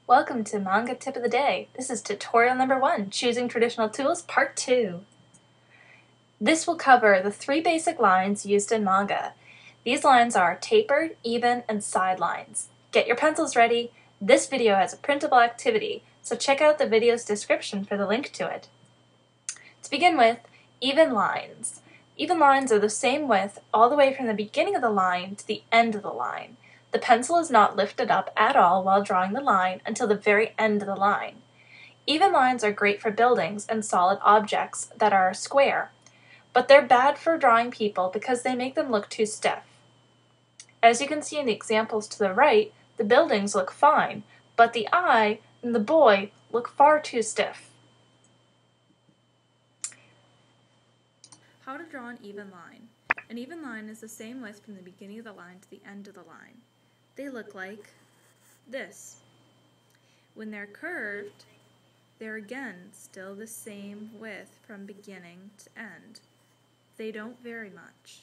Welcome to Manga Tip of the Day. This is tutorial number 1, Choosing Traditional Tools, Part 2. This will cover the 3 basic lines used in manga. These lines are tapered, even, and side lines. Get your pencils ready. This video has a printable activity, so check out the video's description for the link to it. To begin with, even lines. Even lines are the same width all the way from the beginning of the line to the end of the line. The pencil is not lifted up at all while drawing the line until the very end of the line. Even lines are great for buildings and solid objects that are square, but they're bad for drawing people because they make them look too stiff. As you can see in the examples to the right, the buildings look fine, but the eye and the boy look far too stiff. How to draw an even line. An even line is the same width from the beginning of the line to the end of the line. They look like this. When they're curved, they're again still the same width from beginning to end. They don't vary much.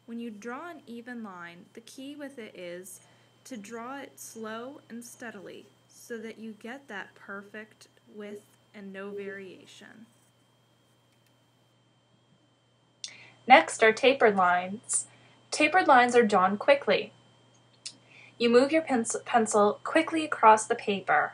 When you draw an even line, the key with it is to draw it slow and steadily so that you get that perfect width and no variation. Next are tapered lines. Tapered lines are drawn quickly. You move your pencil quickly across the paper,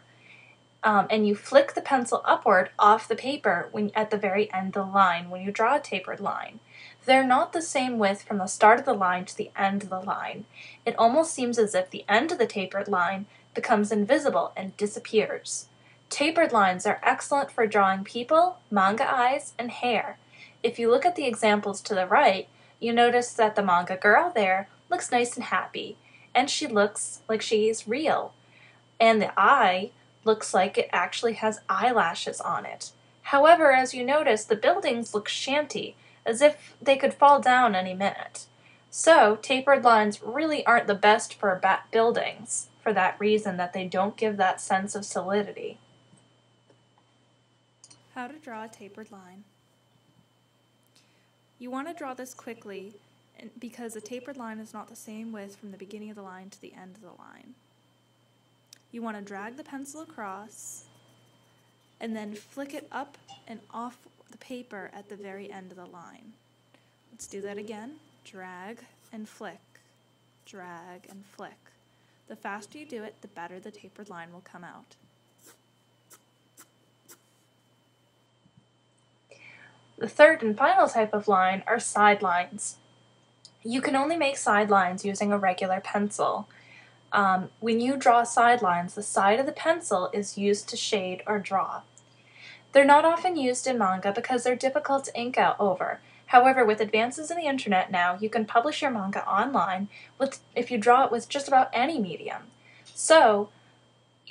and you flick the pencil upward off the paper at the very end of the line when you draw a tapered line. They're not the same width from the start of the line to the end of the line. It almost seems as if the end of the tapered line becomes invisible and disappears. Tapered lines are excellent for drawing people, manga eyes, and hair. If you look at the examples to the right, you notice that the manga girl there looks nice and happy, and she looks like she's real. And the eye looks like it actually has eyelashes on it. However, as you notice, the buildings look shanty, as if they could fall down any minute. So, tapered lines really aren't the best for buildings, for that reason that they don't give that sense of solidity. How to draw a tapered line. You want to draw this quickly because a tapered line is not the same width from the beginning of the line to the end of the line. You want to drag the pencil across and then flick it up and off the paper at the very end of the line. Let's do that again. Drag and flick. Drag and flick. The faster you do it, the better the tapered line will come out. The third and final type of line are side lines. You can only make side lines using a regular pencil. When you draw side lines, the side of the pencil is used to shade or draw. They're not often used in manga because they're difficult to ink out over. However, with advances in the internet now, you can publish your manga online if you draw it with just about any medium. So,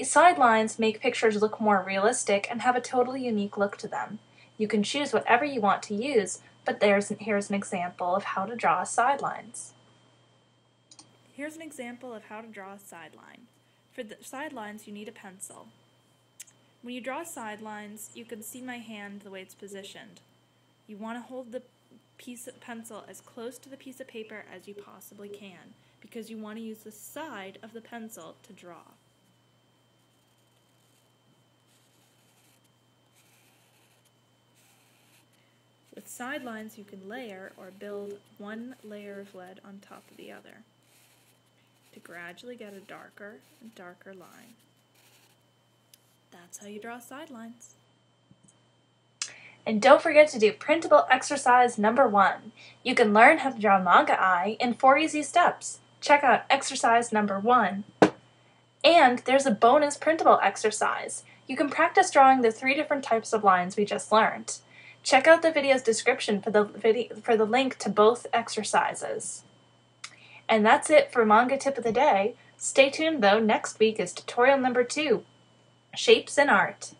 side lines make pictures look more realistic and have a totally unique look to them. You can choose whatever you want to use, but here's an example of how to draw side lines. Here's an example of how to draw a side line. For the side lines, you need a pencil. When you draw side lines, you can see my hand the way it's positioned. You want to hold the piece of pencil as close to the piece of paper as you possibly can, because you want to use the side of the pencil to draw. With side lines, you can layer or build one layer of lead on top of the other to gradually get a darker and darker line. That's how you draw side lines. And don't forget to do printable exercise number 1. You can learn how to draw manga eye in 4 easy steps. Check out exercise number 1. And there's a bonus printable exercise. You can practice drawing the 3 different types of lines we just learned. Check out the video's description for the link to both exercises. And that's it for Manga Tip of the Day. Stay tuned though, next week is tutorial number 2, Shapes in Art.